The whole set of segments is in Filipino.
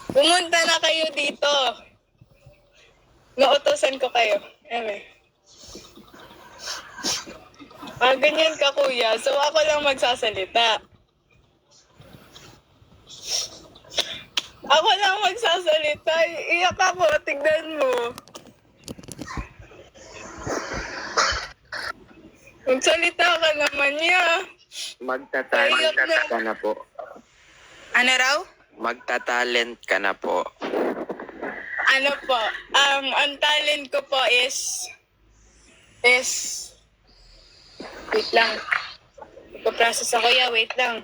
Pumunta na kayo dito. Nautosan ko kayo. Eme. Ganyan ka, kuya. So, ako lang magsasalita. Ako lang magsasalita. Iyak ako. Tignan mo. Magsalita ka naman niya. Magtatalent ka na po. Ano raw? Magtatalent ka na po. Ano po? Ang talent ko po is wait lang. Ipag-process ako ya. Wait lang.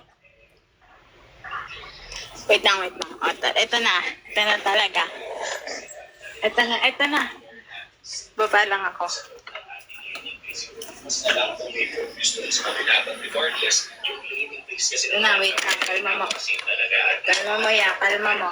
Wait lang. O, ito na. Ito na talaga. Ito na. Baba lang ako. Ito na, wait lang. Kalma mo. Kalma mo ya. Kalma mo.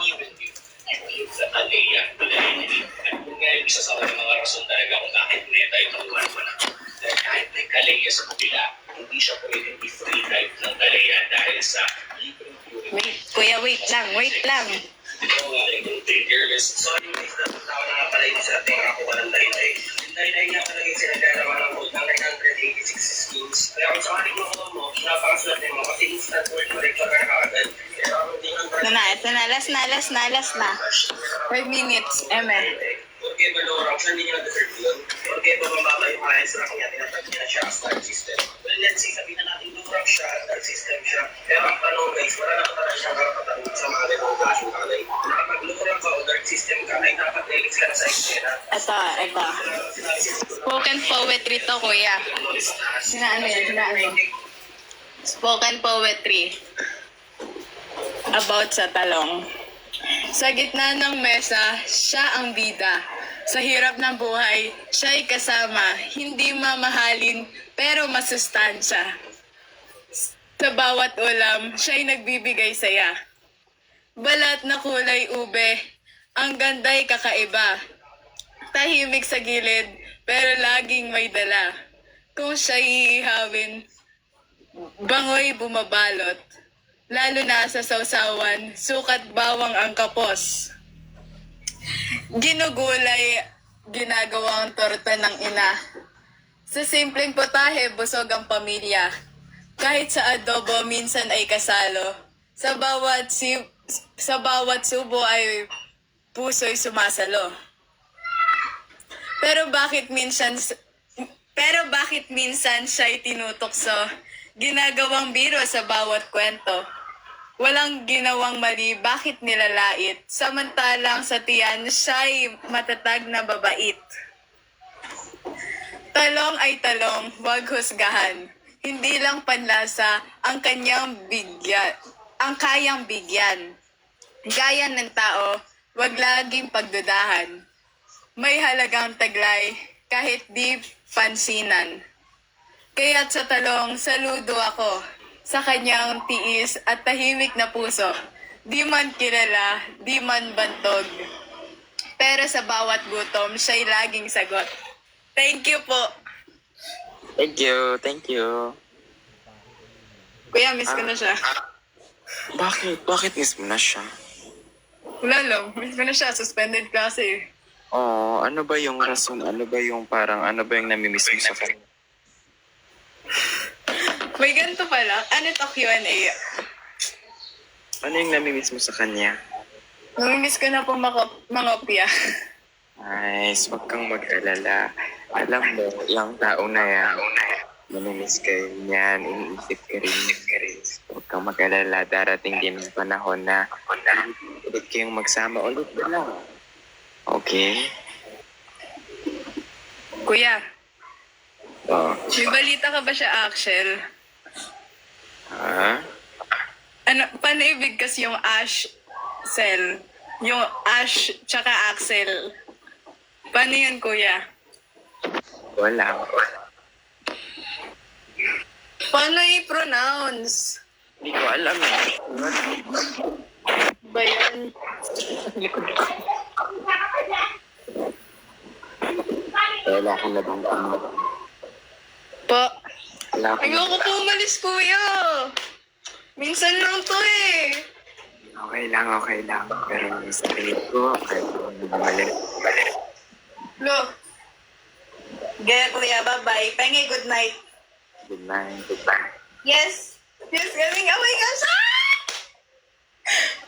Sa Alea, kung nga yung isa sa mga rason talaga kung bakit neta yung tuwan mo na. Dahil kahit may Alea sa kabila, hindi siya pwedeng i-free dive ng Alea dahil sa libreng purity. Wait, kuya, wait lang. Wait lang. Ito ang aking fearless. So, yung next na tao na nga pala yung sa ating nakakuha ng Dainay. Yung Dainay nga talaga yung sinagagawa ng code ng 986 skills. Kaya kung sakaling makuha mo, napakaswerte mo kasi instant word corrector ka na kaagad. Kaya kung hindi Ito na. Last na. 5 minutes. Amen. Porque ba low rank siya, hindi niya na-deserve yun? Porque ba mababa yung highest rank niya, tinatag niya na siya as dark system? Well, let's say, sabihin na natin low rank siya, dark system siya. Pero ang tanong guys, wala na katala siyang karapatan sa mga ganong klaseng bagay. Kapag low rank ka o dark system ka, ay dapat delix ka na sa eksena. Ito. Spoken poetry to, kuya. Sinaano yan? Spoken poetry. About sa talong. Sa gitna ng mesa, siya ang bida. Sa hirap ng buhay, siya'y kasama. Hindi mamahalin, pero masustansya. Sa bawat ulam, siya'y nagbibigay saya. Balat na kulay ube, ang ganda'y kakaiba. Tahimik sa gilid, pero laging may dala. Kung siya'y iihawin, bango'y bumabalot. Lalo na sa sausawan, sukat bawang ang kapos. Ginugulay, ginagawang torta ng ina. Sa simpleng putahe, busog ang pamilya. Kahit sa adobo, minsan ay kasalo. Sa bawat subo ay puso'y sumasalo. Pero bakit minsan siya'y tinutokso? Ginagawang biro sa bawat kwento. Walang ginawang mali, bakit nilalait? Samantalang sa tiyan, siya'y matatag na babait. Talong ay talong, wag husgahan. Hindi lang panlasa ang kayang bigyan. Gaya ng tao, wag laging pagdudahan. May halagang taglay, kahit di pansinan. Kaya't sa talong, saludo ako sa kanyang tiis at tahimik na puso. Di man kilala, di man bantog. Pero sa bawat gutom, siya'y laging sagot. Thank you po. Thank you. Kuya, miss ko na siya. Bakit? Bakit miss mo na siya? Wala lang, miss ko na siya. Suspended klase. Oh, ano ba yung rason? Ano ba yung namimiss mo sa kanya? May ganito pala. Ano to Q&A? Ano yung namimiss mo sa kanya? Namimiss ko na po mangopya. Nice, wag kang mag-alala. Alam mo, yung tao na yan, namimiss kayo niyan, iniisip ka rin. Huwag kang mag-alala, darating din ang panahon na ulit kayong magsama ulit na lang. Okay? Kuya, Oh. may balita ka ba siya, Axel? Ha? Paano ibigkas yung Ash cell? Yung Ash tsaka Axel. Paano yun, kuya? Wala. Paano i-pronounce? Hindi ko alam eh. Ba yan? Wala ko na bang Po. Wala ko na. Ayoko po umalis, kuya. Minsan lang to eh. Okay Okay lang, okay lang. Pero sa tingin ko, kahit mali. Lo. Gaya kuya, bye-bye. Pengi, good night. Good night, goodbye. Yes. Yes, galing. Oh my gosh. Ah!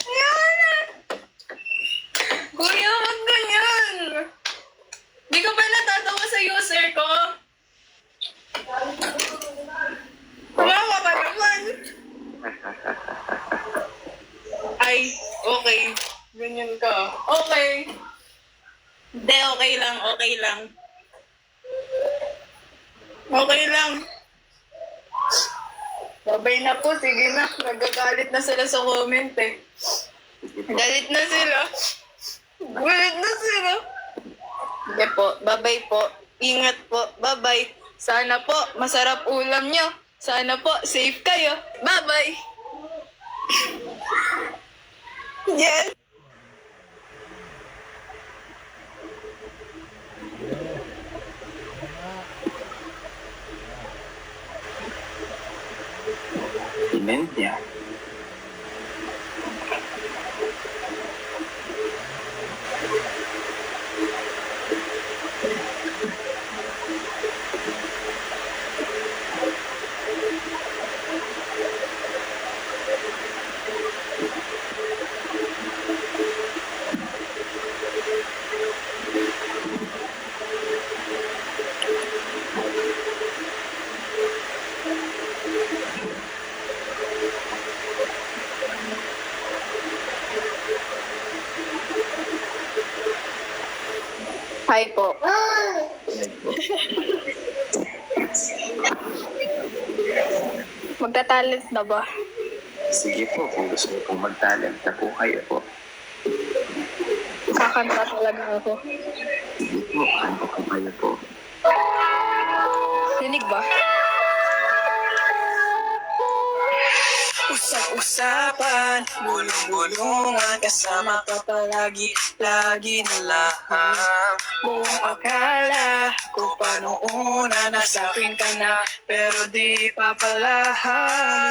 Ayan. Kuya, wag ganyan. Di ka ba natatawa sa user ko? Tumawa ka naman. Ay, okay. Ganyan ka. Okay. Hindi, okay lang, okay lang. Okay lang. Babay na po, sige na. Nagagalit na sila sa comment eh. Galit na sila. Galit na sila. Hindi po, babay po. Ingat po, babay. Sana po, masarap ulam nyo. Sana po, safe kayo. Bye-bye. Yes. Inend niya. Hi po. Magta-talent na ba? Sige po, kung gusto mo pong mag-talent na po kayo po. Kakanta talaga ako. Sige po, kanta po kayo po. Rinig ba? Usap-usapan, bulong-bulungan, kasama ka palagi, lagi na lang. Buong akala ko pa noong una, nasa akin ka na, pero di pa pala.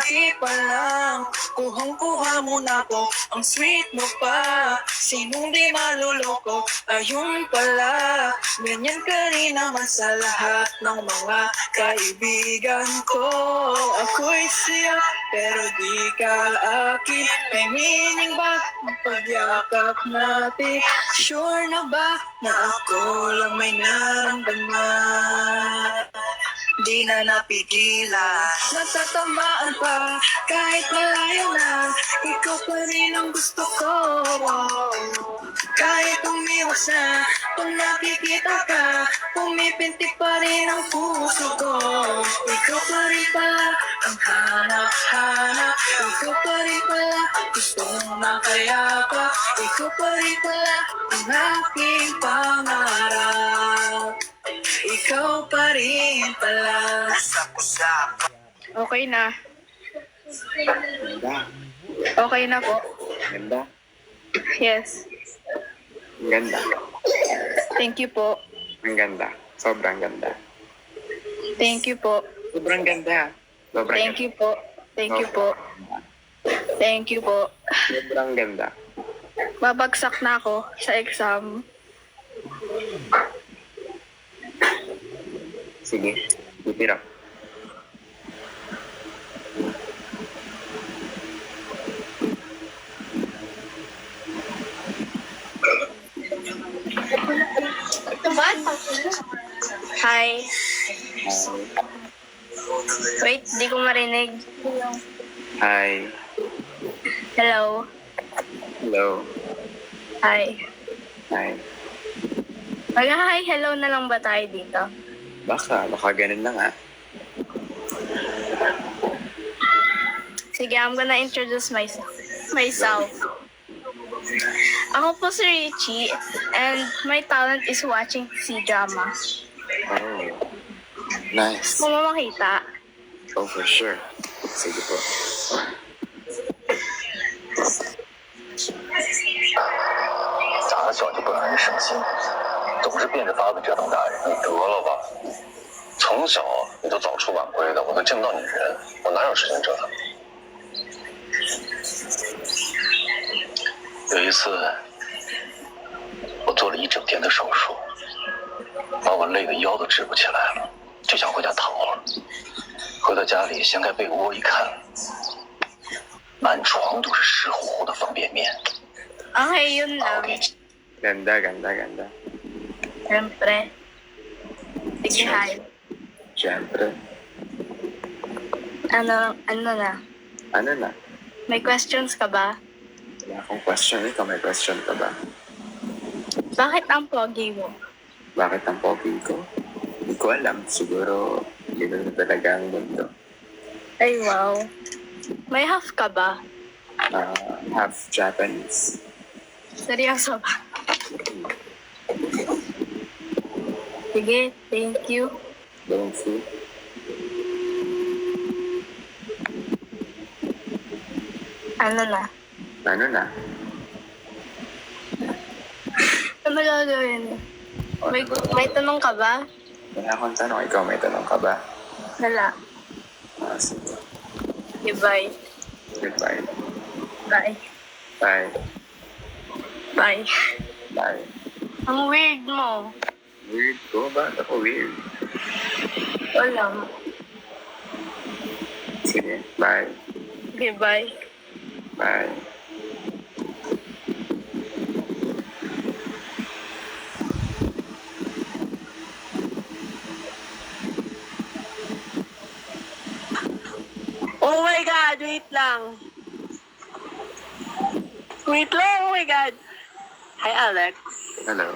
Di pa lang, kuhang-kuha mo na ko, ang sweet mo pa. Sinong di maluloko, ayun pala. Ganyan ka rin naman sa lahat ng mga kaibigan ko. Ako'y siya, pero di ka akin. May meaning ba ang pagyakap natin? Sure na ba na ako lang may naramdaman? Di na napigilan, natatamaan pa kahit malayo na. Ikaw pa rin ang gusto ko. Kahit umiwas na, kung nakikita ka, pumipinti pa rin ang puso ko. Ikaw pa rin pala ang hanap-hanap. Ikaw pa rin pala gustong makayapa. Ikaw pa rin pala ang aking pangarap. Ikaw pa rin pala. Okay na. Ganda. Okay na po. Ganda. Yes. Ang ganda. Thank you po. Ang ganda. Sobrang ganda. Thank you po. Sobrang ganda. Sobrang Thank ganda. you po. Thank you po. Thank you po. Sobrang ganda. Babagsak na ako sa exam. Sige, titira. Hi. Wait, di ko marinig. Hi. Hello. Hello. Hi. Hi. Mag-hi, hello na lang ba tayo dito? Baka ganun na nga. Sige, I'm gonna introduce myself. Ako po si Richie, and my talent is watching C-drama. Oh. Nice. Kung mo makita. Oh, for sure. Sige po. 打小就不让人省心，总是变着法子折腾大人，你得了吧！从小你都早出晚归的，我都见不到你人，我哪有时间折腾？有一次，我做了一整天的手术，把我累得腰都直不起来了，就想回家躺会儿。回到家里，掀开被窝一看，满床都是湿乎乎的方便面。 Okay, yun 把我 lang. 给 Ganda, ganda, ganda. Siyempre. Sige, hi. Siyempre. Ano na? Ano na? May questions ka ba? Wala akong question. Ikaw may question ka ba? Bakit ang pogi mo? Bakit ang pogi ko? Hindi ko alam. Siguro, yun na talaga ang mundo. Ay, wow. May half ka ba? Half Japanese. Seryoso ba? Sige, thank you. Don't see? Ano na? Ano na? Ano gagawin? May tanong ka ba? Wala akong tanong. Ikaw may tanong ka ba? Wala. Sige. Goodbye. Goodbye. Bye. Bye. Bye. Bye. Ang weird mo. Weird ko ba? Ako weird. Wala. Sige. Bye. Okay, bye. Bye. Oh my God, wait lang. Wait lang, oh my God. Hi, Alex. Hello.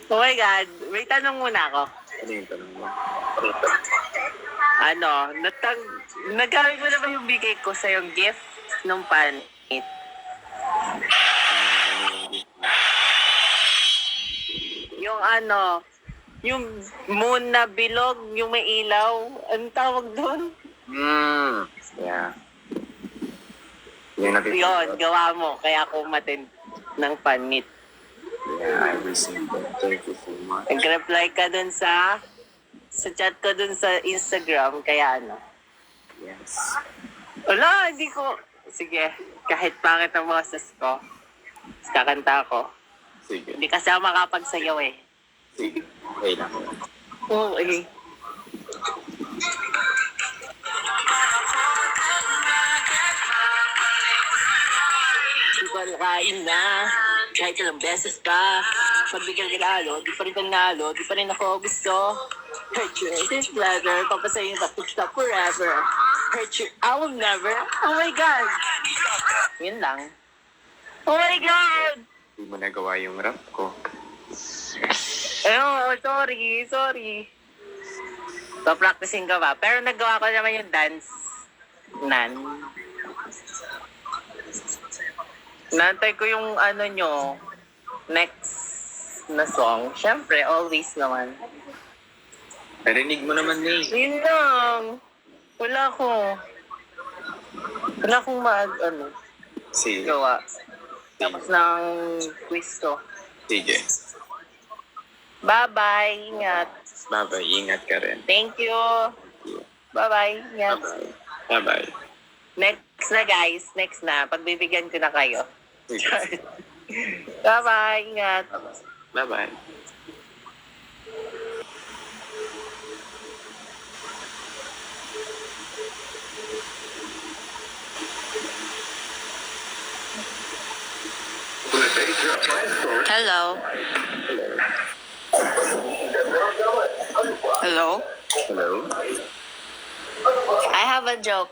Oh my God, may tanong muna ako. Ano yung tanong mo? Nagamit mo na ba yung bigay ko sa yung gift nung panit? Yung yung moon na bilog, yung may ilaw. Anong tawag doon? Yeah. Yung nakita Yun, ko. gawa mo. Kaya ako matin ng panit. Yeah, I received it. Thank you so much. Nag-reply ka dun sa chat ko dun sa Instagram, kaya Yes. Wala, hindi ko. Sige, kahit pangit ang boses ko, kakanta ako. Sige. Hindi kasi ako makapagsayaw eh. Sige. Okay lang. Oo, eh. Di pa nakain na, kahit ilang beses pa. Pagbigyan ka lalo, di pa rin panalo, di pa rin ako gusto. Hurt you, it is pleasure, papasayin na stop forever. Hurt you, I will never. Oh my God! Yun lang. Oh my God! Hindi mo nagawa yung rap ko. Oh, sorry. So, practicing ka ba? Pero nagawa ko naman yung dance. Nantay ko yung nyo, next na song. Siyempre, always naman. Narinig mo naman eh. Yun lang. Wala akong Sige. gawa. Tapos ng quiz ko. Sige. Bye-bye. Ingat. Bye-bye. Ingat ka rin. Thank you. Bye-bye. Ingat. Bye-bye. Bye-bye. Next na guys. Next na. Pagbibigyan ko na kayo. Sige. Bye-bye. Ingat. Bye-bye. Hello. Hello? Hello? I have a joke.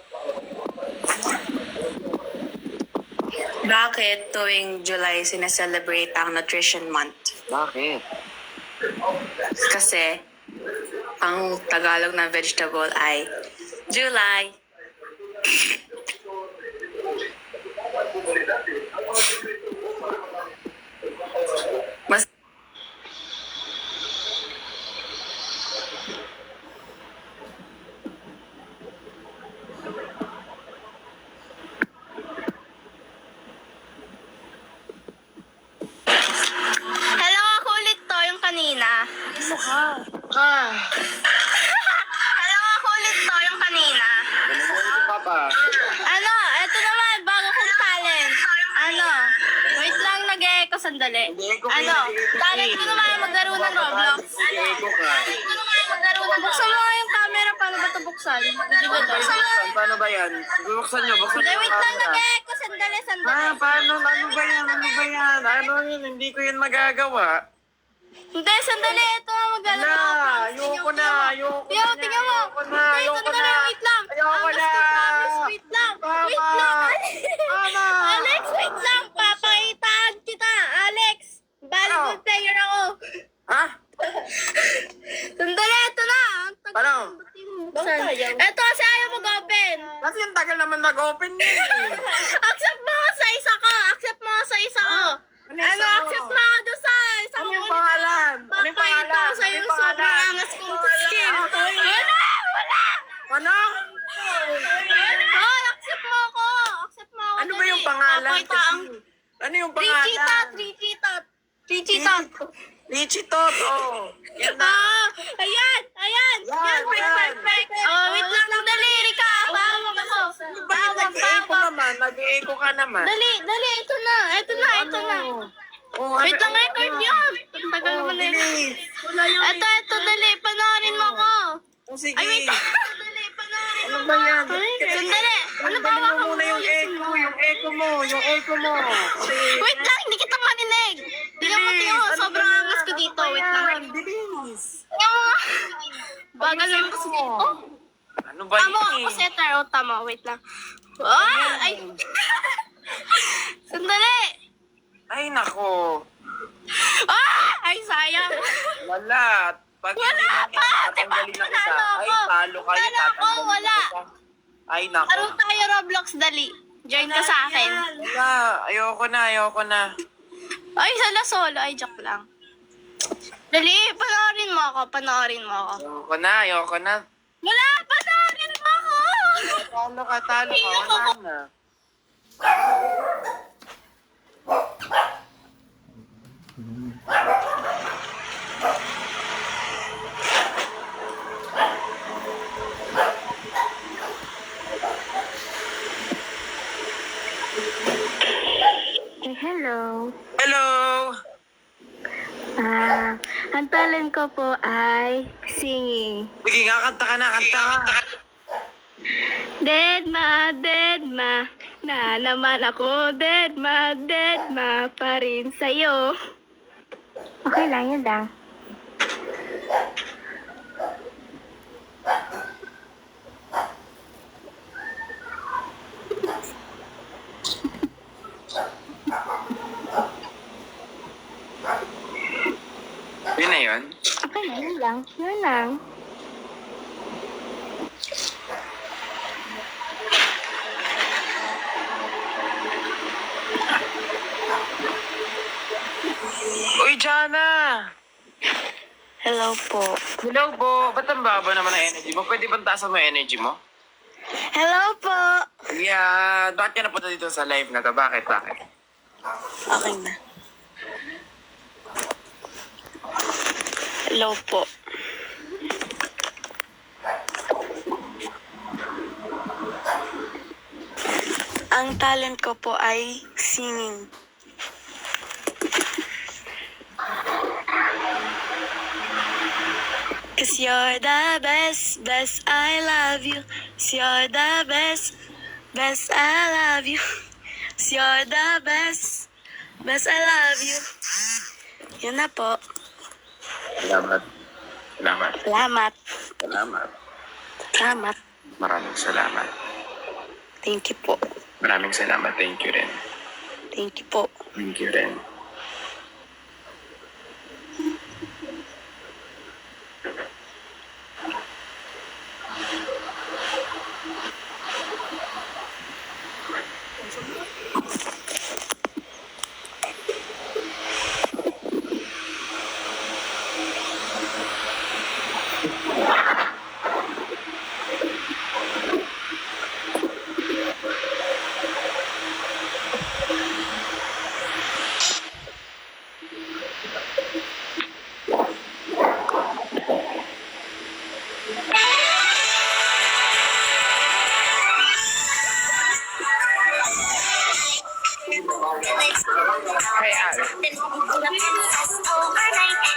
Bakit tuwing July sineselebrate ang Nutrition Month? Bakit? Kasi ang Tagalog na vegetable ay July. Mas Hello, ako ulit to, yung kanina. Hello, ako ulit to, yung kanina. Ano ka pa? sandali. Nag-echo ka, Ano? nag-echo Talent ko naman maglaro ng Roblox. Nag-echo ka. Buksan mo nga yung camera, paano ba ito buksan? Hindi ba ito? Paano ba yan? Buksan nyo, buksan Hindi, nyo wait yung lang, camera. nag-echo. Sandali, sandali. Paano? Ano ba yan? Ano ba yan? Ano yun? Hindi ko yun magagawa. Hindi, sandali. Ito nga maglalaro Wala, ako. ayoko na, ayoko Yo, na. tingnan mo. Ayoko na, Hindi, ayoko sandali, na. wait lang. Ayoko na. Promise, wait lang. Tama. Wait lang. Tama. Alex, wait lang. Papakitaan kita. Alex, volleyball Ano? player ako. Ha? Sandali, ito na. Ang tagal Ano? ng ba't yung buksan? Ito kasi ayaw mag-open. Kasi yung tagal naman mag-open yun. Accept mo ako sa isa ko. Accept mo ako sa isa ko. Ano yung isa mo? Accept mo ako doon sa isa Ano ko. yung pangalan? Ano yung Papakita pangalan? ko sa'yo Ano yung yung sobrang pangalan? angas kong Ano yung skill. pangalan? Wala! Ano? Oh, accept mo ako. Accept mo ako. Ano ba yung pangalan? Papakita ang... Ano yung pangalan? Trichitot. Lichitot, oh. Yan na. Ah, ayan. Yan, Perfect. Oh, wait lang. Dali, Rika. Bawang ako. Nag-echo naman, nag-echo ka naman. Dali. Ito na. Oh, Wait lang, record yun. Ang tagal naman na yun. bilis. Ito, dali. Panoorin mo ko. Oh, sige. Ay, wait. Dali, panoorin Ano mo ba ko. yan? Sandali. Ano ba Tanggalin mo muna yung echo mo. Wait lang, hindi kita marinig. Tingnan mo, sobrang angas ko dito. Wait lang. Bilis. Bagal lang kasi dito. Ano ba Tama, yun ako setter. O, tama. Wait lang. Ay! Sandali! Ay, nako. Ay, sayang. Wala. Pag hindi mo pa. tatanggalin ng isa, Talo ay, ako. talo kayo. Talo ako, tatanggalin wala. ng isa. Ay, nako. Laro tayo Roblox, dali. Join ka sa akin. Wala. Ayoko na. Ay, solo. Ay, joke lang. Dali, panoorin mo ako. Ayoko na. Wala, panoorin mo ako. Talo ka. Wala na. Hello. Hello! Ang talent ko po ay singing. Sige nga, kanta ka. Dead ma, na naman ako. Dead ma, pa rin sa'yo. Okay lang, yun lang. Yun na yun? Okay lang, yun lang. Uy, Jana! Hello po. Hello po. Ba't ang baba naman ang energy mo? Pwede bang taasan mo yung energy mo? Hello po. Yeah. Bakit ka napunta dito sa live na to? Bakit? Okay na. Hello po. Ang talent ko po ay singing. Cause you're the best, I love you. Cause you're the best, I love you. Cause you're the best, I love you. Yun na po. Salamat. Salamat. Maraming salamat. Thank you po. Maraming salamat. Thank you rin. Thank you po. Thank you rin. Hi, Alex. Overnight,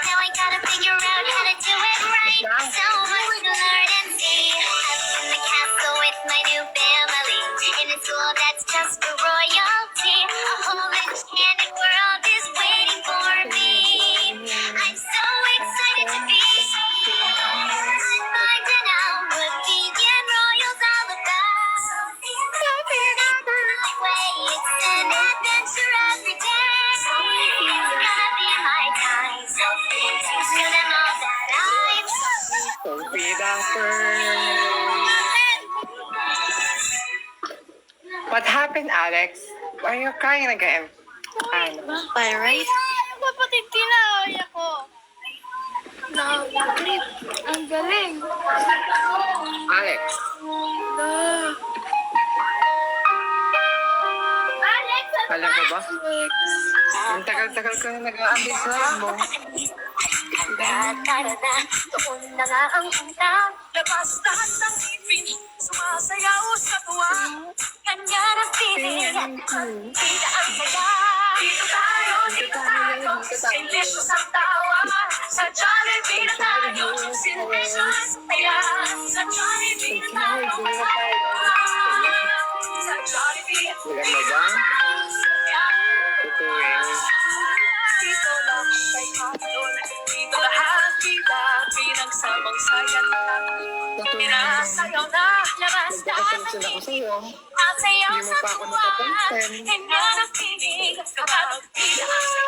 now I gotta figure out how to do it right. So much to learn and see. Up in the castle with my new family. In a school that's just for royalty. A whole enchanted world is waiting for me. I'm so excited to be here. I'm finding out what being royal's all about. My way, it's an adventure every day. It's gonna be my time. So show them all that I'm Sophie Dapper. What happened, Alex? Why are you crying again? Ano? By right? Kapatid, tinaway ako. Nakakapit. Ang galing. Alex. Alex, Alam mo ba? Ang tagal-tagal ko na nag-aambis sa mo. doon na nga ang punta. Labas lahat ng ipin, sumasayaw sa tuwa. Kanya ng feeling, bida ang saya. Dito tayo, silicious ang tawa. Sa Jollibee na tayo, silicious ang saya. Sa Jollibee na tayo, sa Jollibee, Alam mo ba? Tutuwing. dito lang kay Kapton. Dito lahat kita, pinagsamang saya lang. Pinasayaw na, labas lahat ng Ako sa'yo. ang sayaw Hindi mo sa pa ako tuwa. nakapansin. Kanya ng piling, kapag bida ang saya.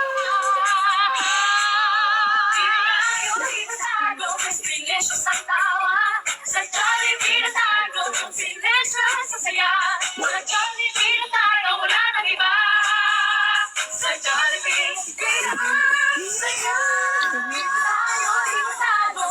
Dito tayo, silicious ang tawa. Sa Jollibee na tayo, silicious ang saya. Sa Jollibee na tayo, wala nang iba. Sa Jollibee, bida ang saya. Dito tayo, dito tayo.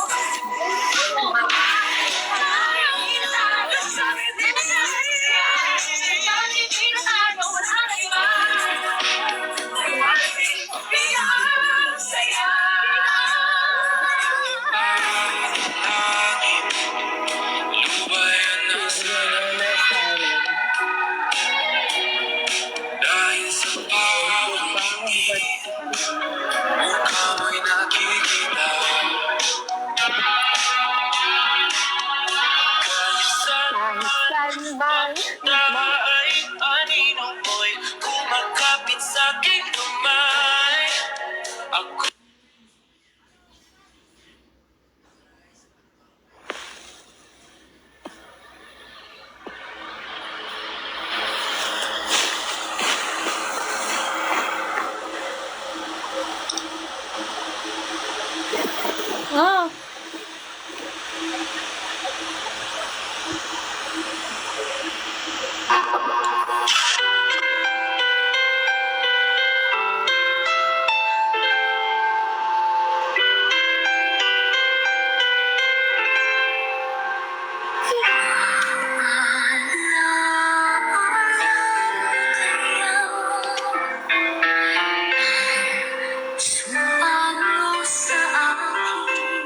Sumalo sa akin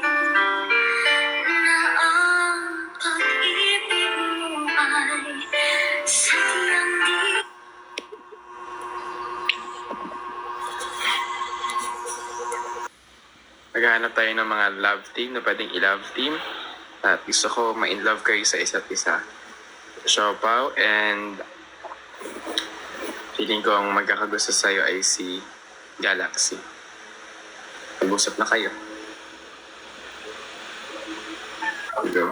na ang pag-ibig mo ay sadyang di. Maghanap tayo ng mga love team na pwedeng i-love team. At gusto ko ma-in-love kayo sa isa't isa. Siopaw and feeling ko ang magkakagusto sa'yo ay si Galaxy. Pag-usap na kayo. Go.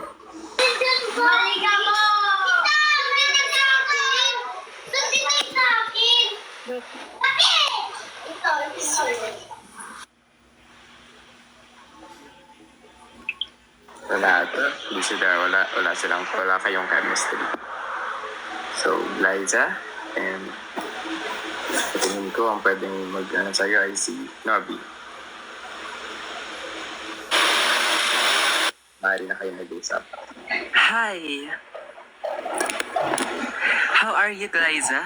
Balikan mo! Balikan sa akin! Balikan sa akin! Bakit? Ito. wala kayong chemistry. So, Liza, and tingin ko ang pwedeng mag-ano sa'yo ay si Nobby. Maaari na kayo mag-usap. Hi. How are you, Liza?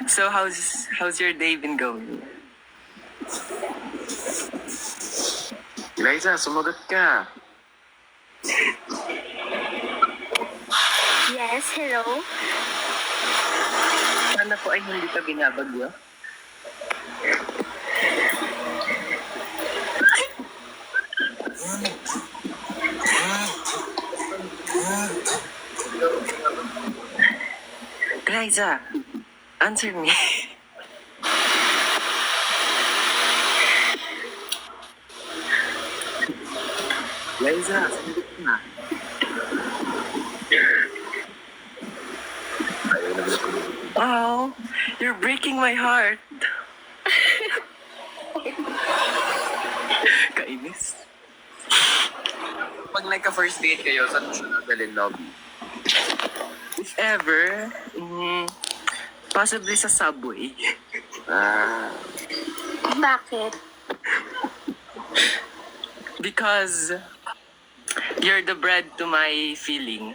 So how's your day been going? Liza, sumagot ka. Yes, hello? Sana po ay hindi ka binabagyo. Liza, answer me. Liza, sandit na. Oh, you're breaking my heart. Kainis. Pag nagka-first date kayo, saan mo siya nagalin lobby? If ever, possibly sa subway. Ah, Bakit? Because you're the bread to my feeling.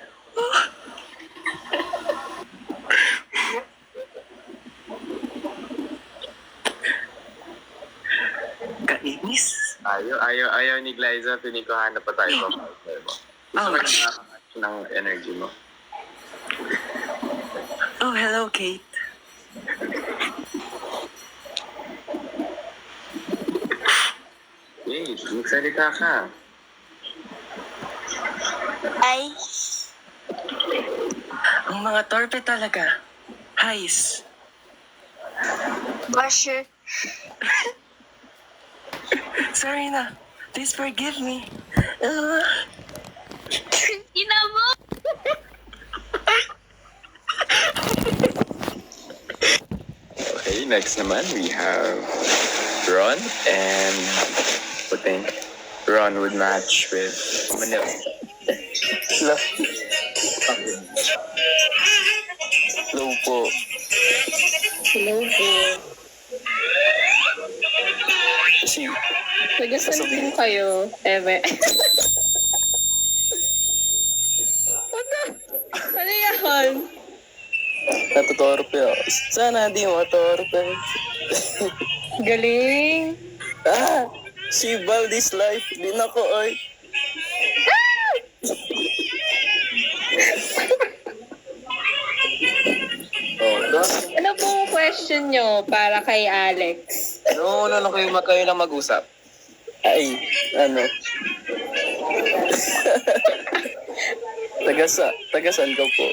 Kainis. ayaw ni Glyza, piling ko hanap pa tayo pa. Gusto ko Ouch. ng energy mo. Oh, hello, Kate. Hey, magsalita ka. Ay, Ang mga torpe talaga. Highs. Basher. Sorry na. Please forgive me. Ina mo! Okay, next naman we have Ron, and I think Ron would match with Manila. Hello. Hello po. Hello po. Si Nagasan din kayo, Eme. Ano yan? natutorpe ako. Sana di matorpe. Galing. Si Baldi's life. Di na ko, oy. Ano pong question nyo para kay Alex? No, lang kayo lang mag-usap. Ay, ano? Tagasan ka po.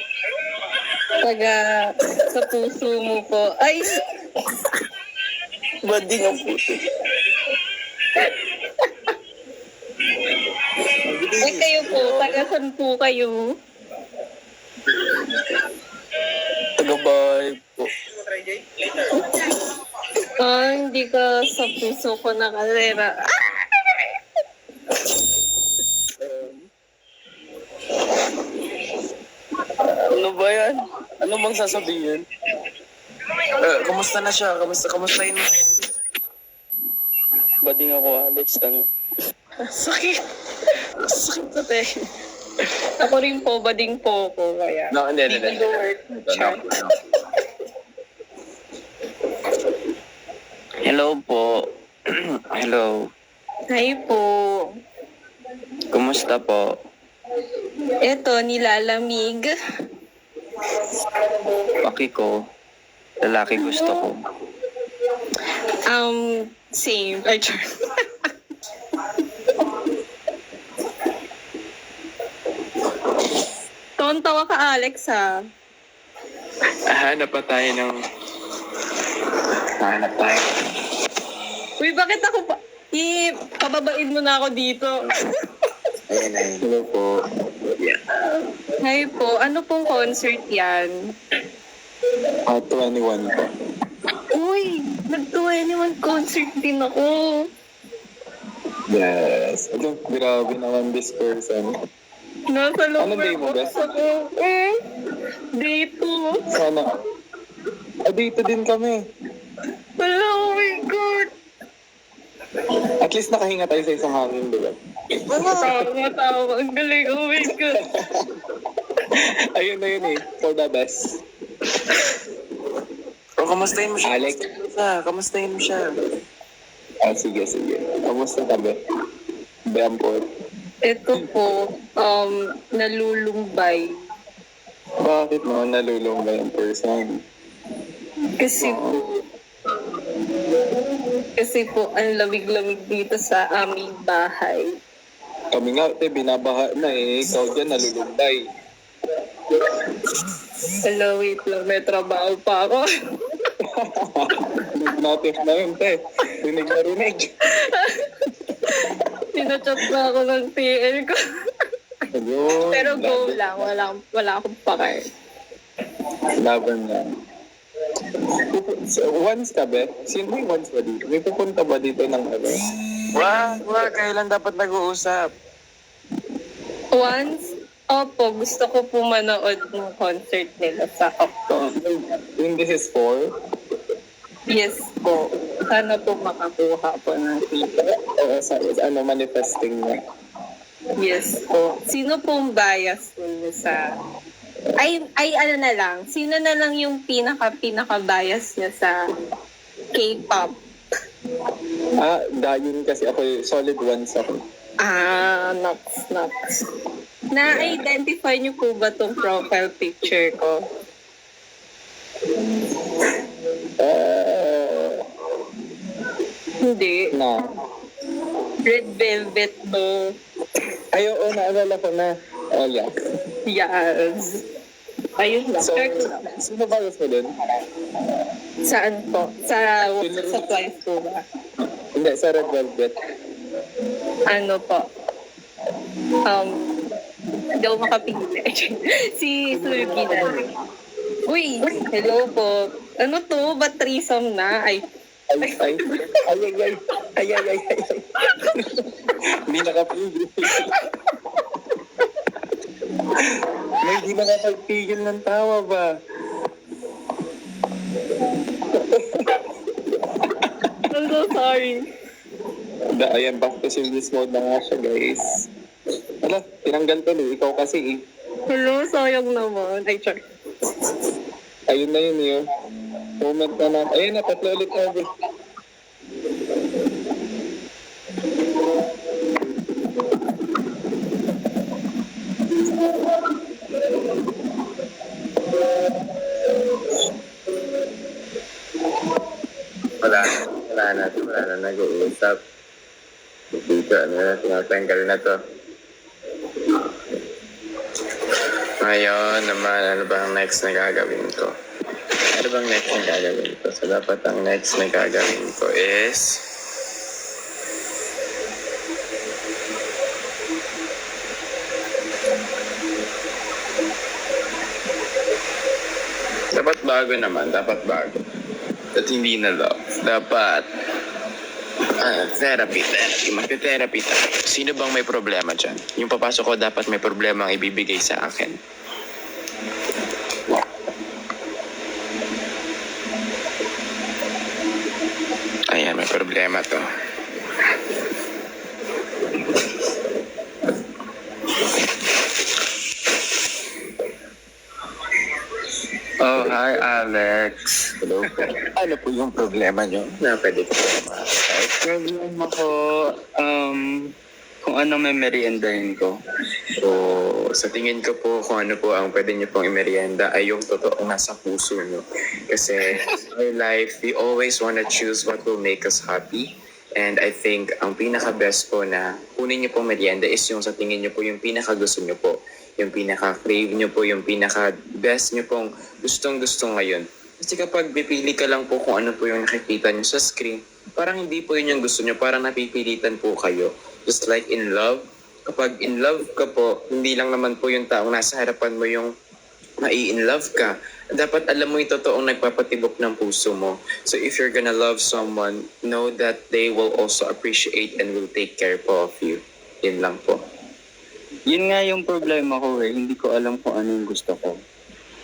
Sa puso mo po. Ay! Bading ang puto. Ay kayo po, tagasan po kayo. Taga-bahay po. Hindi ka sa puso ko nakalera. Ano ba yan? Ano bang sasabihin? Kamusta na siya? Kamustahin mo? Bading ako, Alex. Sakit. Sakit na tayo. Ako rin po, bading po ko. Kaya, No, hindi. work. Hello po. Hello. Hi po. Kumusta po? Eto, nilalamig. Paki ko. Lalaki gusto ko. Same. Ay, char. Tawa ka, Alex, ha? Hanap tayo. Uy, bakit ako pa... pababain mo na ako dito. Ayun. Hello po. Yeah. Hi po, ano pong concert yan? 21 po. Uy, nag-21 concert din ako. Yes. Grabe naman this person. Nasa Anong day lower mo, box Beth? ako. Day 2. Sana. Dito din kami. Wala, oh my God. At least nakahinga tayo sa isang hangin, di ba? Tawa. Ang galing, oh my God. Ayun na yun eh. For the best. Kamustahin mo siya? Alex? Kamustahin mo siya? Sige. Kamusta ka ba? Beamport. Ito po, nalulumbay. Bakit mo nalulong ba yung person? Kasi po, ang lamig-lamig dito sa aming bahay. Kami nga, binabaha na eh. Ikaw dyan nalulumbay. Hello, wait lang, may trabaho pa ako. Notice na yun, te. Rinig na rinig. Sinachat na ako ng TL ko. Ayun. Pero go lang, wala akong pakay. Laban lang. Once ka ba? Sino yung once ba dito? May pupunta ba dito ng ano? Wag. Kailan dapat nag-uusap? Once, opo, gusto ko po manood ng concert nila sa October. Yung this is for? Yes po. Sana po makakuha po ng ticket. Oo, manifesting niya. Yes po. Sino pong bias po niyo sa... Ay, ano na lang. Sino na lang yung pinaka-bias niya sa K-pop? Dayon kasi ako, solid ones ako. Nuts. Na-identify niyo po ba tong profile picture ko? Hindi. Na. Red velvet to. Ay, oo, naalala ko na. Oh, yeah. Yes. Ayun lang. So, sino ba gusto din? Saan po? Sa supplies po ba? Hindi, sa Red Velvet. Ano po? Hindi ako makapili. Si Sulgi na. Uy, hello po. Ano to? Ba't threesome na? Ay. Hindi nakapigil. Hindi nakapagpigil ng tawa ba? I'm so sorry. Ayan, back to serious mode na nga siya, guys. Ala, tinanggal ko eh. Ikaw kasi eh. Hello, sayang naman. Ay, char. Ayun na yun yun. Moment na na. Ayun na, tatlo ulit na. Wala na nag-uusap. Dito, tinatanggal na to. Ngayon naman, ano ba ang next na gagawin ko? So, dapat ang next na gagawin ko is... Dapat bago. At hindi na love. Dapat therapy. Magte-therapy tayo. Sino bang may problema dyan? Yung papasok ko dapat may problema ang ibibigay sa akin. Ayan, may problema to. Oh, hi Alex. Hello po. Ano po yung problema nyo? Na pwede ko Problema ko, kung ano may meriendahin ko. So, sa tingin ko po kung ano po ang pwede nyo pong imerienda ay yung totoong nasa puso nyo. Kasi in our life, we always wanna choose what will make us happy. And I think ang pinaka-best po na kunin nyo pong merienda is yung sa tingin nyo po yung pinaka-gusto nyo po. Yung pinaka-crave nyo po, yung pinaka-best nyo pong gustong-gusto ngayon. Kasi kapag pipili ka lang po kung ano po yung nakikita nyo sa screen, parang hindi po yun yung gusto nyo, parang napipilitan po kayo. Just like in love, kapag in love ka po, hindi lang naman po yung taong nasa harapan mo yung mai-in love ka. Dapat alam mo yung totoong nagpapatibok ng puso mo. So if you're gonna love someone, know that they will also appreciate and will take care po of you. Yun lang po. Yun nga yung problema ko eh. Hindi ko alam kung ano yung gusto ko.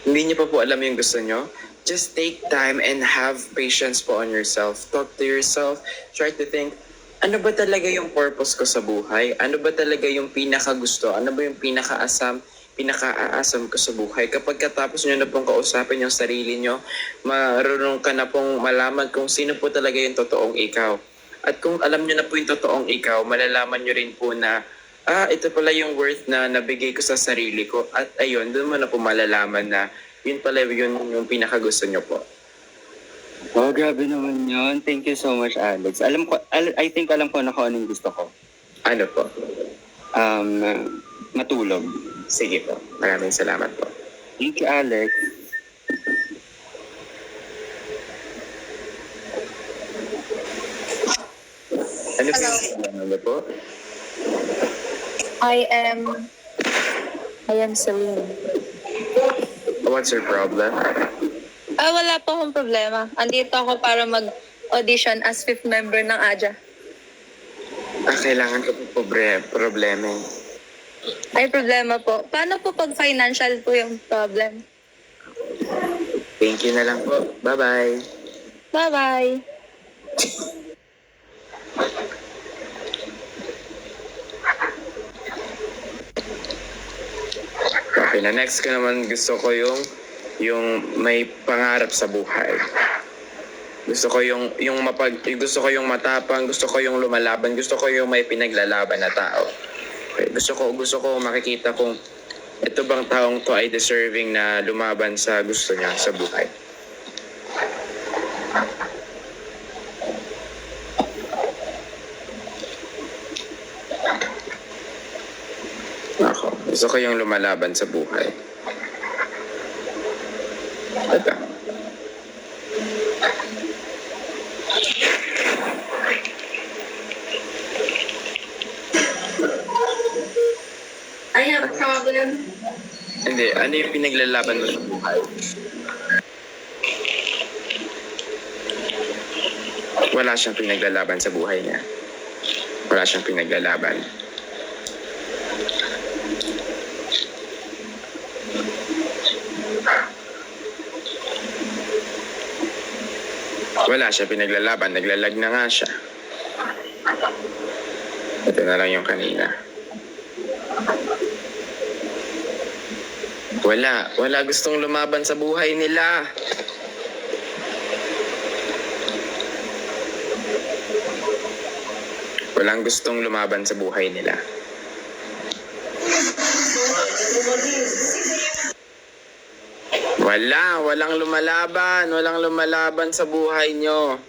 Hindi niyo pa po alam yung gusto nyo? Just take time and have patience po on yourself. Talk to yourself. Try to think, ano ba talaga yung purpose ko sa buhay? Ano ba talaga yung pinaka-gusto? Ano ba yung pinaka-aasam ko sa buhay? Kapag katapos nyo na pong kausapin yung sarili nyo, marunong ka na pong malaman kung sino po talaga yung totoong ikaw. At kung alam nyo na po yung totoong ikaw, malalaman nyo rin po na ito pala yung worth na nabigay ko sa sarili ko. At ayun, doon mo na po malalaman na yun pala yun yung pinakagusto nyo po. Oh, grabe naman yun. Thank you so much, Alex. I think alam ko na kung anong gusto ko. Ano po? Matulog. Sige po. Maraming salamat po. Thank you, Alex. Ano po yung po? I am Celine. What's your problem? Wala po akong problema. Andito ako para mag-audition as fifth member ng AJA. Kailangan ko po problema. Ay, problema po. Paano po pag financial po yung problem? Thank you na lang po. Bye-bye. Bye-bye. Okay, na next ko naman gusto ko yung may pangarap sa buhay. Gusto ko yung gusto ko yung matapang, gusto ko yung lumalaban, gusto ko yung may pinaglalaban na tao. Okay, gusto ko makikita kung ito bang taong to ay deserving na lumaban sa gusto niya sa buhay. Gusto ko yung lumalaban sa buhay. Ito. I have a problem. Hindi, ano yung pinaglalaban mo sa buhay? Wala siyang pinaglalaban sa buhay niya. Wala siyang pinaglalaban. Wala siya pinaglalaban, naglalag na nga siya. Ito na lang yung kanina. Wala gustong lumaban sa buhay nila. Walang gustong lumaban sa buhay nila. Walang lumalaban sa buhay nyo.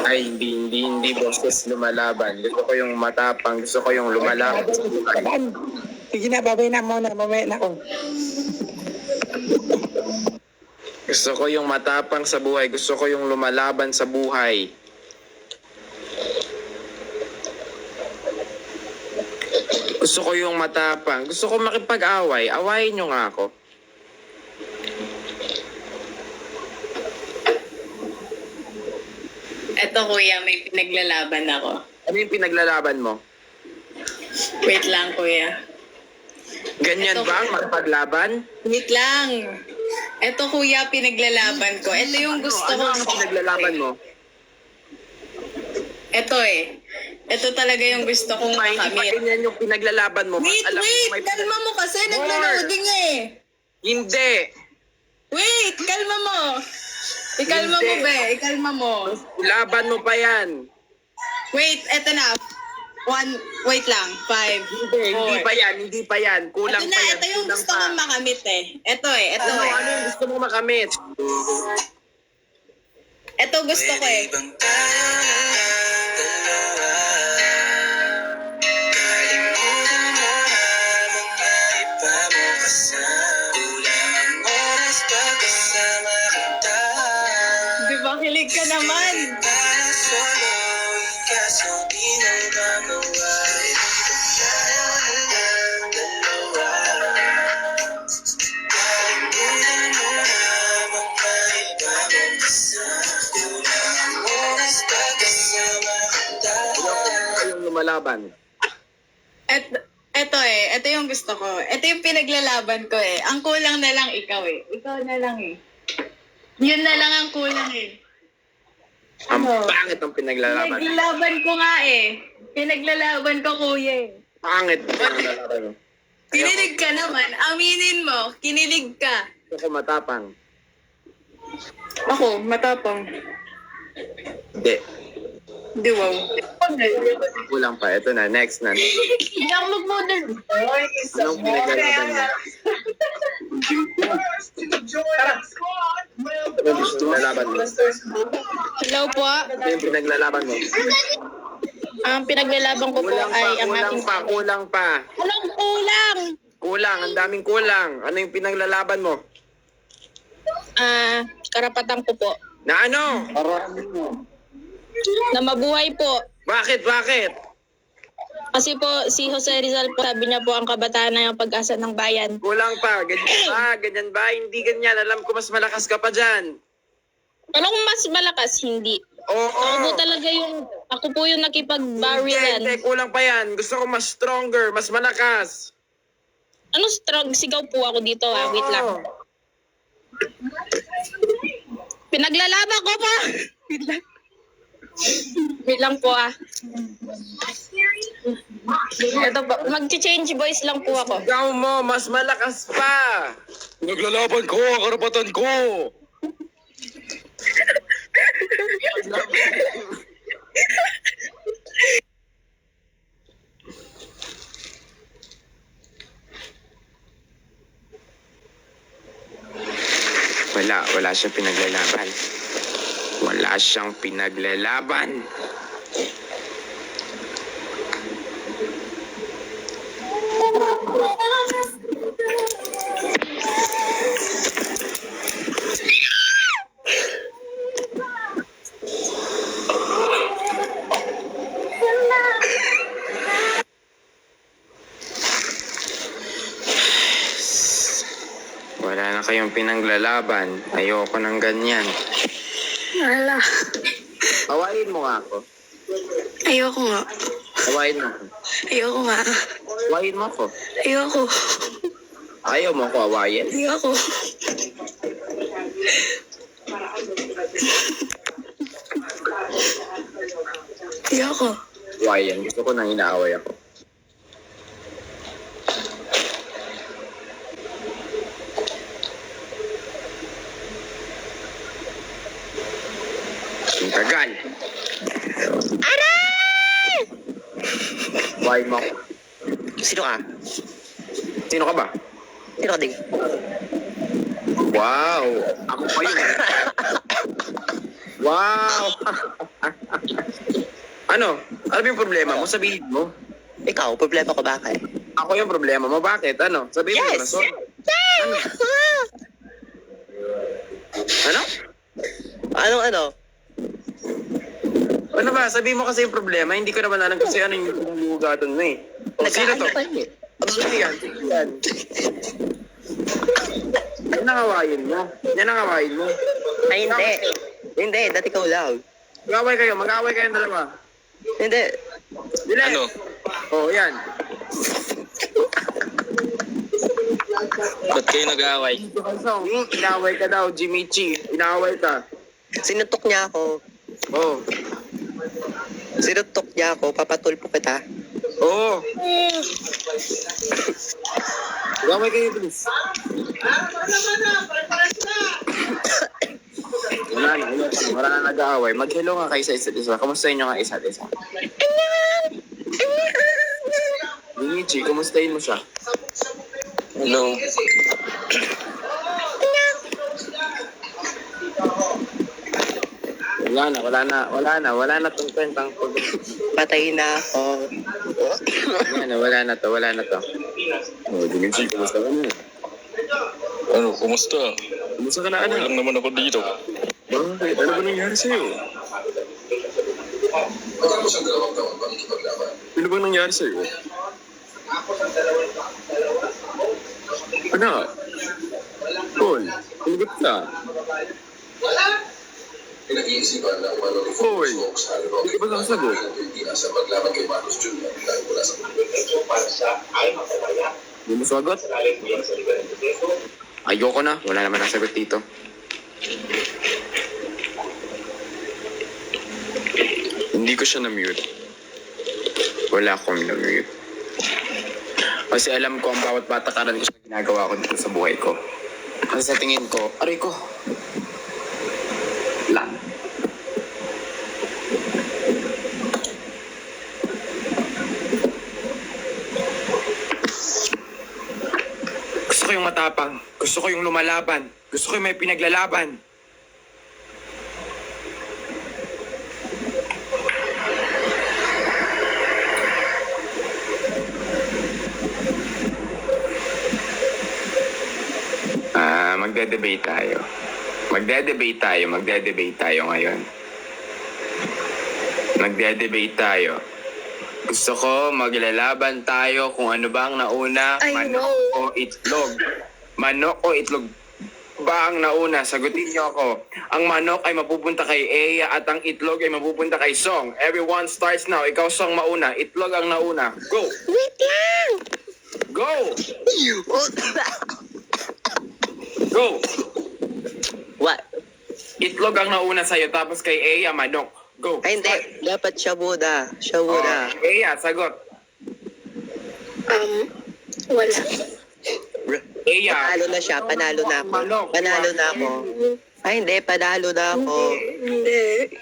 Ay, hindi boses lumalaban. Gusto ko yung matapang, gusto ko yung lumalaban sa buhay. Sige na, babay na muna, mamaya na ako. Gusto ko yung matapang sa buhay, gusto ko yung lumalaban sa buhay. Gusto ko yung matapang. Gusto ko makipag-away. Awayin nyo nga ako. Eto kuya, may pinaglalaban ako. Ano yung pinaglalaban mo? Wait lang kuya. Ganyan Ito, ba ang makipaglaban? Wait lang. Eto kuya, pinaglalaban ko. Ito yung gusto ko. Ano ang pinaglalaban mo? Ito eh. Ito talaga yung gusto kong Hindi pa makamit. ganyan yung pinaglalaban mo. Wait! Kalma mo kasi. Naglo-loading eh. Hindi! Wait! Kalma mo. Ikalma Hindi. mo, be. Ikalma mo. Laban mo pa yan. Wait, eto na. Wait lang. 5, 4. Hindi pa yan. Kulang Ito pa na, yan. ito yung Kulang gusto pa. kong makamit eh. Ito eh, ito Ano eh. yung gusto mo makamit? Ito gusto ko eh. Di ba kilig ka naman? Yung lumalaban. Ito eh, ito yung gusto ko. Ito yung pinaglalaban ko eh. Ang kulang na lang ikaw eh. Ikaw na lang eh. Yun na lang ang kulang eh. Ang pangit ng pinaglalaban. Pinaglalaban ko nga eh. Pinaglalaban ko kuya eh. Pangit ng pinaglalaban mo. Kinilig ka naman. Aminin mo, kinilig ka. Gusto ko matapang. Ako, matapang. Hindi. Di wow. Kulang pa. Ito na. Next na. Hindi ako mag-model. Anong pinaglalaban mo? Anong pinaglalaban mo? Hello po. Ano yung pinaglalaban mo? Ang pinaglalaban ko po ay ang aking... Kulang pa. Anong kulang? Kulang, ang daming kulang. Ano yung pinaglalaban mo? Karapatan ko po. Na ano? Na mabuhay po. Bakit? Kasi po, si Jose Rizal po, sabi niya po ang kabataan na yung pag-asa ng bayan. Kulang pa. Ganyan ba? Hindi ganyan. Alam ko mas malakas ka pa dyan. Anong mas malakas? Hindi. Oo. Ako po yung nakipag-barilan. Hindi, kulang pa yan. Gusto ko mas stronger, mas malakas. Ano strong? Sigaw po ako dito Wait lang. Pinaglalaban ko po! Wait lang po Ito po, mag-change voice lang po ako. Ikaw mo, mas malakas pa. Naglalaban ko, karapatan ko! Wala siyang pinaglalaban. Wala siyang pinaglalaban. Wala na kayong pinaglalaban. Ayoko ng ganyan. Wala. Hawain mo nga ako. Ayoko nga. Hawain mo ako. Ayoko nga. Hawain mo ako. Ayoko. Ayaw mo ako hawain. Ayoko. Ayoko. Hawain. Gusto ko nang inaaway ako. Ang tagal. Aray! Hawain mo ako. Sino ka? Sino ka ba? Sino ka, Ding? Wow! Ako pa yun. Wow! Ano? Ano ba yung problema mo? Sabihin mo. Ikaw, problema ko bakit? Ako yung problema mo. Bakit? Ano? Sabihin mo na. Sorry. Ano? Ano? Ano ba? Sabihin mo kasi yung problema. Hindi ko naman alam kasi ano yung pinulugatan mo eh. O, sino to? Sino yan? Yan ang hawain mo. Ay, hindi. Hindi, dati ikaw lang. Mag-away kayo. Mag-away kayong dalawa. Hindi. Dili. Ano? Oh, yan. Ba't kayo nag-aaway? Inaaway ka daw, Jimichi. Inaaway ka. Sinutok niya ako. Oh. Sinutok niya ako, papatulpo kita. Oo. Mag-away kayo, please. Wala na nag-aaway. Mag-hello nga kayo sa isa't isa. Kamustahin nyo nga isa't isa. Jimichi, kumustahin mo siya? Hello. Wala na tong kwentang pag... Patay na ako. Wala na to. Oh, Jimichi, kumusta ka na? Ano, kumusta? Kumusta ka na, Okay lang naman ako dito. Bakit? Ano ba nangyari sa'yo? Ano ba nangyari sa'yo? Ano? Paul, kumugot ka? Pinag-iisipan ng Manong Hoy, Fox Halo hindi ka ba sasagot? Pilipinas sa paglaban kay Marcos Jr. dahil wala sa Hindi mo sagot? Ayoko na, wala naman ang sagot dito. Hindi ko siya na-mute. Wala akong na-mute. Kasi alam ko ang bawat patakaran ko sa ginagawa ko dito sa buhay ko. Kasi sa tingin ko, aray ko. Lang. Gusto ko yung lumalaban. Gusto ko yung may pinaglalaban. Magde-debate tayo. Magde-debate tayo ngayon. Magde-debate tayo. Gusto ko maglalaban tayo kung ano ba ang nauna, manok o itlog. Manok o itlog ba ang nauna? Sagutin niyo ako. Ang manok ay mapupunta kay Eya at ang itlog ay mapupunta kay Song. Everyone starts now. Ikaw, Song, mauna. Itlog ang nauna. Go! Wait lang! Go! Go! What? Itlog ang nauna sa'yo, tapos kay Eya, manok. Go! Ay, hindi. Dapat siya muna. Siya muna. Eya, sagot. Wala. Eya. Panalo na siya. Panalo na ako. Manok. Panalo na ako. Ay, hindi. Panalo na ako. Hindi.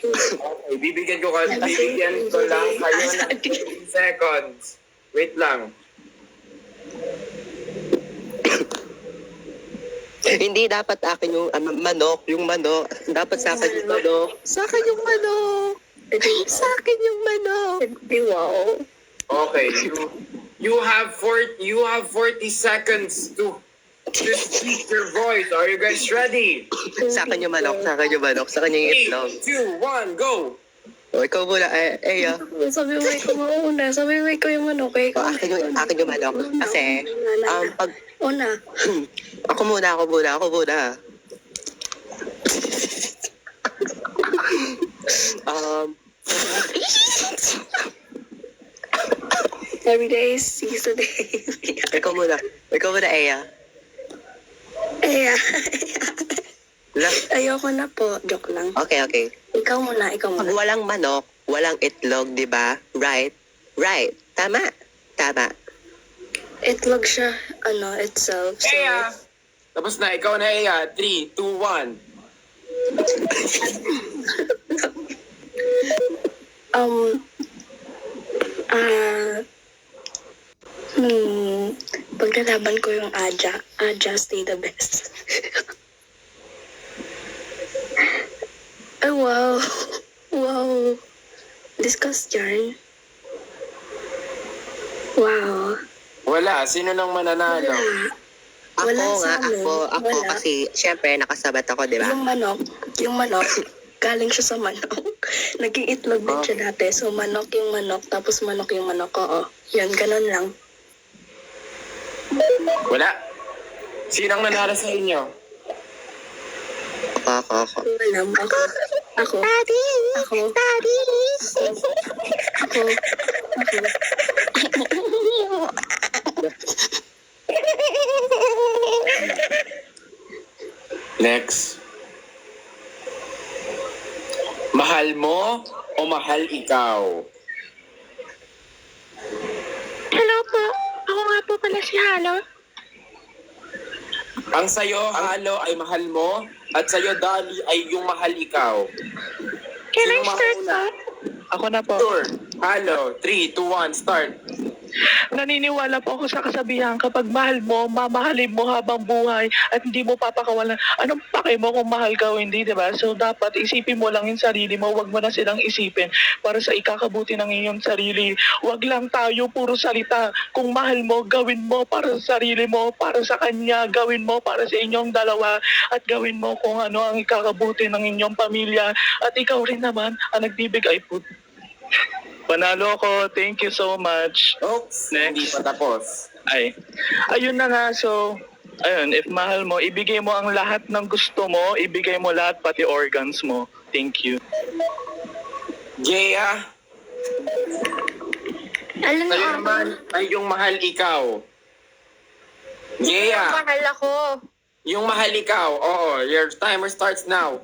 Okay, bibigyan ko lang kayo ng 15 seconds. Wait lang. Hindi dapat akin yung manok. Yung manok. Dapat sa akin yung manok. Sa akin yung manok. Sa akin yung manok. Wow. Okay, you have 40 seconds to speak your voice. Are you guys ready? Sa akin yung manok. Sa akin yung manok. Sa akin yung itlog. 3, 2, 1, go! O, ikaw muna. Eya. Sabi mo ikaw mauna. Sabi mo ikaw yung manok. O, akin yung manok. Kasi, pag... Una. Ako muna. Every day is season day. Ikaw muna, Eya. Ayoko na po. Joke lang. Okay. Ikaw muna. Pag walang manok, walang itlog, di ba? Right? Tama. Itlog siya, itself. So, Eya! Tapos na, ikaw na Eya. 3, 2, 1. Paglalaban ko yung Aja. Aja, stay the best. Ay, wow. Wow. Discuss yarn. Wow. Wala. Sino nang mananalo? Wala Ako sa nga, amin. ako Wala. kasi, syempre, nakasabat ako, di ba? Yung manok, galing siya sa manok. Naging itlog din siya dati. So, manok yung manok, tapos manok yung manok. Oo. Yan, ganun lang. Wala. Sinong nanalo sa inyo? Ako. Alam, ako. Daddy! Ako. Daddy! Ako. Next. Mahal mo o mahal ikaw? Hello po. Ako nga po pala si Halo. Ang sayo, Halo, ay mahal mo, at sayo, Dali, ay yung mahal ikaw. Can I Sino start mauna? po? Ako na po. Sure. Halo, 3, 2, 1, start. Naniniwala po ako sa kasabihan, kapag mahal mo, mamahalin mo habang buhay at hindi mo papakawalan. Anong pake mo kung mahal ka o hindi, di ba? So dapat isipin mo lang yung sarili mo, wag mo na silang isipin para sa ikakabuti ng iyong sarili. Wag lang tayo puro salita. Kung mahal mo, gawin mo para sa sarili mo, para sa kanya, gawin mo para sa inyong dalawa, at gawin mo kung ano ang ikakabuti ng inyong pamilya. At ikaw rin naman ang nagbibigay po. Panalo ako. Thank you so much. Oops, hindi pa tapos. Ayun na nga. So, ayun, if mahal mo, ibigay mo ang lahat ng gusto mo, ibigay mo lahat pati organs mo. Thank you. Gea, Alam sa'yo naman ay yung mahal ikaw. Gea, mahal ako. yung mahal ikaw. Oo, your timer starts now.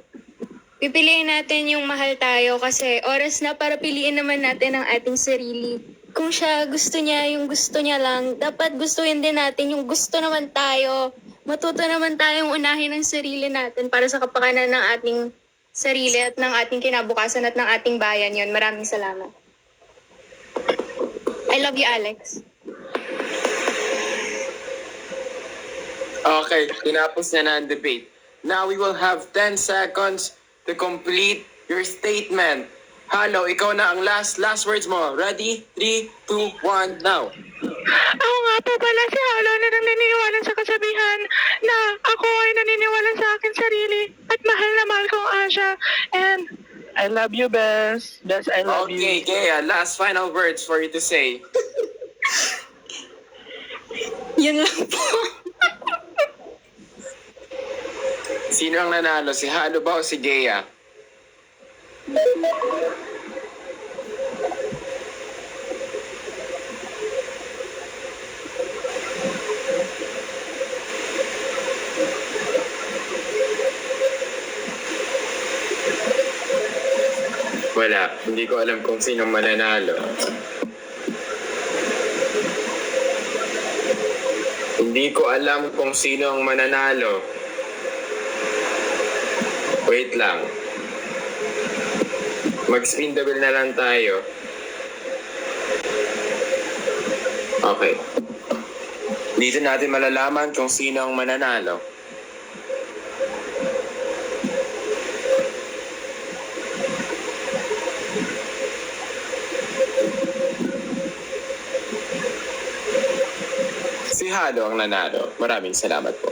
Pipiliin natin yung mahal tayo kasi oras na para piliin naman natin ang ating sarili. Kung siya gusto niya yung gusto niya lang, dapat gustuhin din natin yung gusto naman tayo. Matuto naman tayong unahin ang sarili natin para sa kapakanan ng ating sarili at ng ating kinabukasan at ng ating bayan. Yun, maraming salamat. I love you, Alex. Okay, tinapos na ang debate. Now we will have 10 seconds to complete your statement. Halo, ikaw na ang last words mo. Ready? 3, 2, 1, now. Ako nga po pala si Halo na naniniwala sa kasabihan na ako ay naniniwala sa akin sarili at mahal na mahal ko ang Asha. And I love you, Bes. Bes, I love you. Okay, Gea, last final words for you to say. Yun lang po. Sino ang nanalo? Si Halo ba o si Gea? Wala. Hindi ko alam kung sino mananalo. Hindi ko alam kung sino ang mananalo. Wait lang. Mag-spin the wheel na lang tayo. Okay. Dito natin malalaman kung sino ang mananalo. Si Halo ang nanalo. Maraming salamat po.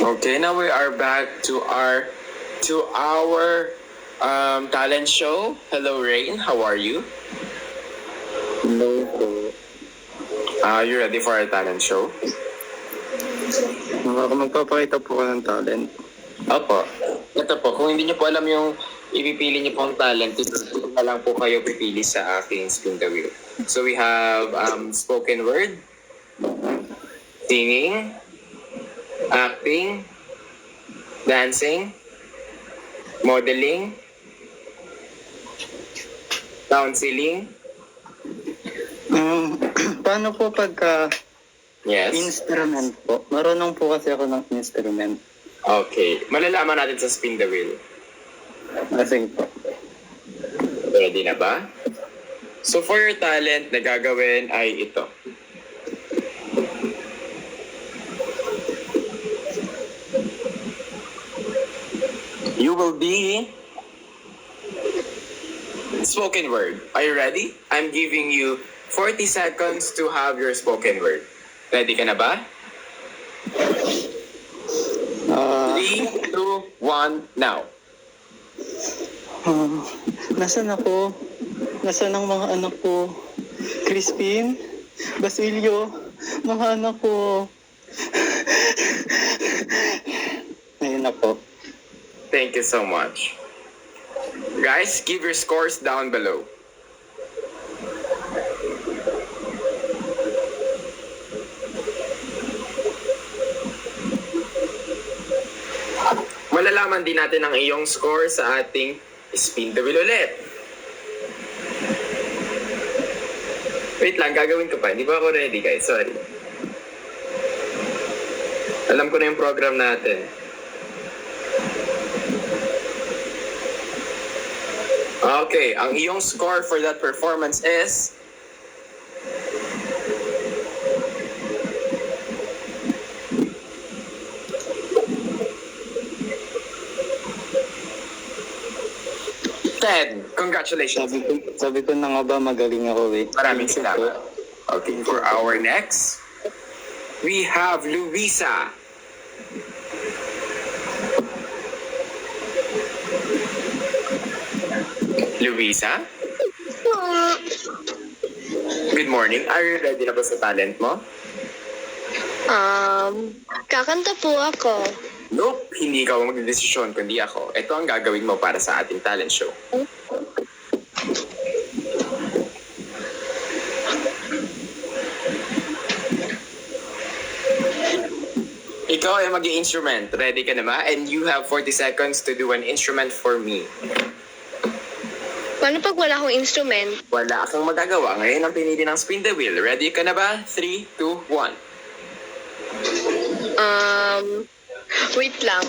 Okay, now we are back to our talent show. Hello, Rain. How are you? Hello po. Are you ready for our talent show? Magpapakita po ko ng talent. Opo. Ito po, kung hindi niyo po alam yung ipipili niyo pong talent, ito na lang po kayo pipili sa aking spin the wheel. So we have spoken word, singing, acting, dancing, modeling, counseling. Paano po pagka Yes. instrument po? Marunong po kasi ako ng instrument. Okay. Malalaman natin sa spin the wheel. Sige po. Ready na ba? So for your talent na gagawin ay ito. You will be spoken word. Are you ready? I'm giving you 40 seconds to have your spoken word. Ready ka na ba? 3, 2, 1, now. Nasaan ako? Nasaan ang mga anak ko? Crispin? Basilio? Mga anak ko? Ayun na po. Thank you so much. Guys, give your scores down below. Malalaman din natin ang iyong score sa ating spin the wheel ulit. Wait lang, gagawin ko pa. Hindi pa ako ready, guys. Sorry. Alam ko na yung program natin. Okay, ang iyong score for that performance is... Congratulations. Sabi ko na nga ba magaling ako eh. Maraming salamat. Okay, for our next, we have Luisa. Luisa? Good morning. Are you ready na ba sa talent mo? Kakanta po ako. Nope, hindi ikaw ang magdedesisyon kundi ako. Ito ang gagawin mo para sa ating talent show. Ikaw ay mag-i-instrument. Ready ka na ba? And you have 40 seconds to do an instrument for me. Paano pag wala akong instrument? Wala kang magagawa. Ngayon ang pinili ng spin the wheel. Ready ka na ba? 3, 2, 1. Wait lang.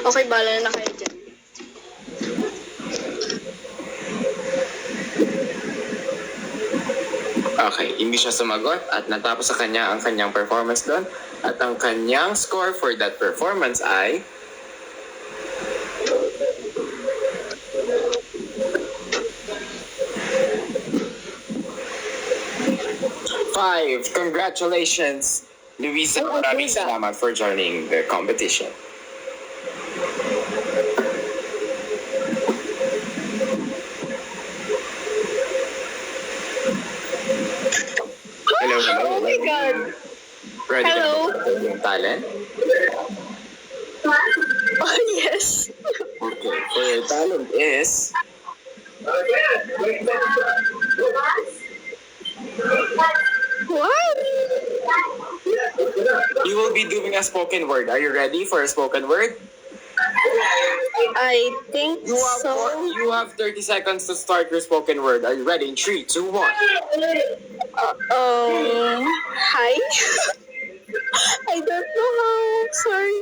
Okay, bala na kayo dyan. Okay, hindi siya sumagot at natapos sa kanya ang kanyang performance doon. At ang kanyang score for that performance ay... 5. Congratulations, Luisa. Maraming salamat for joining the competition. Hello, hello. Oh my God. Ready Hello. ka na yung talent? Oh, yes. Okay, for your talent is... What? You will be doing a spoken word. Are you ready for a spoken word? I think so. You have 30 seconds to start your spoken word. Are you ready? In 3, 2, 1. Hi? I don't know how. Sorry.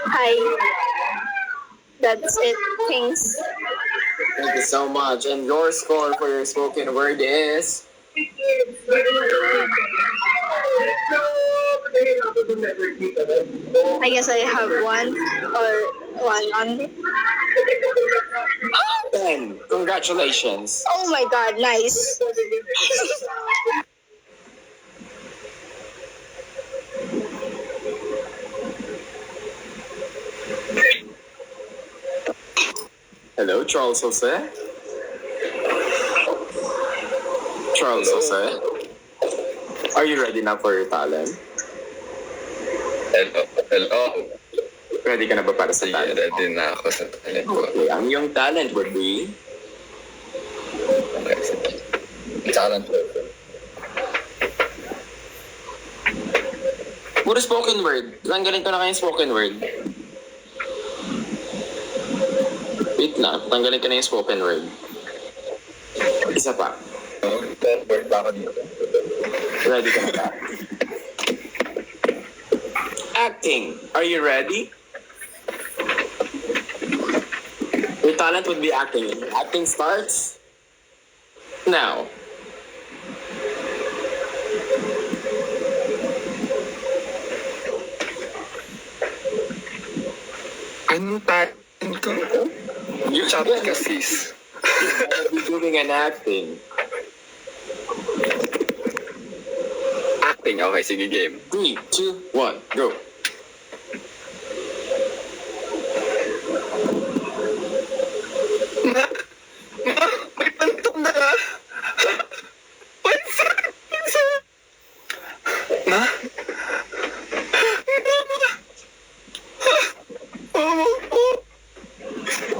Hi. That's it. Thanks. Thank you so much. And your score for your spoken word is... I guess I have one or one on. 10. Congratulations. Oh my God, nice. Hello, Charles Jose. Charles Jose. Are you ready now for your talent? Hello. Ready ka na ba para sa Sige, talent? ready na ako sa talent ko. Okay, ang iyong talent would be... Okay, sige. Talent ko. Puro spoken word. Tanggalin ko na kayong spoken word. Wait lang, tanggalin ko na yung spoken word. Isa pa. Word ba ako dito? Ready ka na ba? Acting. Are you ready? Your talent would be acting. Acting starts now. Anong talent ko? You Chat ka, sis. will be doing an acting. Acting, okay, sige, game. 3, 2, 1, go. May pantok na! Ma?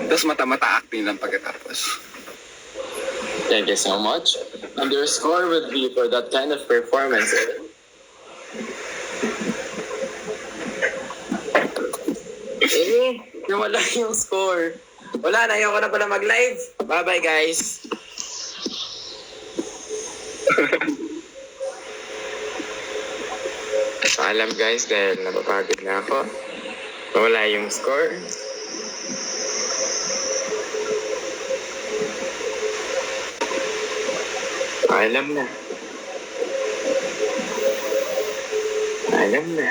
Tapos mata-mata acting lang pagkatapos. Thank you so much. And your score would be for that kind of performance. Wala yung score. Wala na, ayoko na pala mag-live. Bye-bye, guys. Paalam, guys, dahil napapagod na ako. Wala yung score. Paalam na. Paalam na.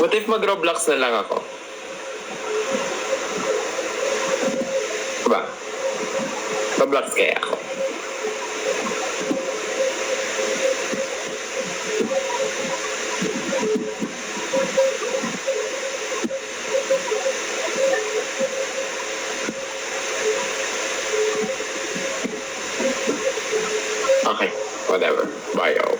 What if mag-Roblox na lang ako? Diba? Roblox kaya ako. Okay, whatever. Bye, y'all.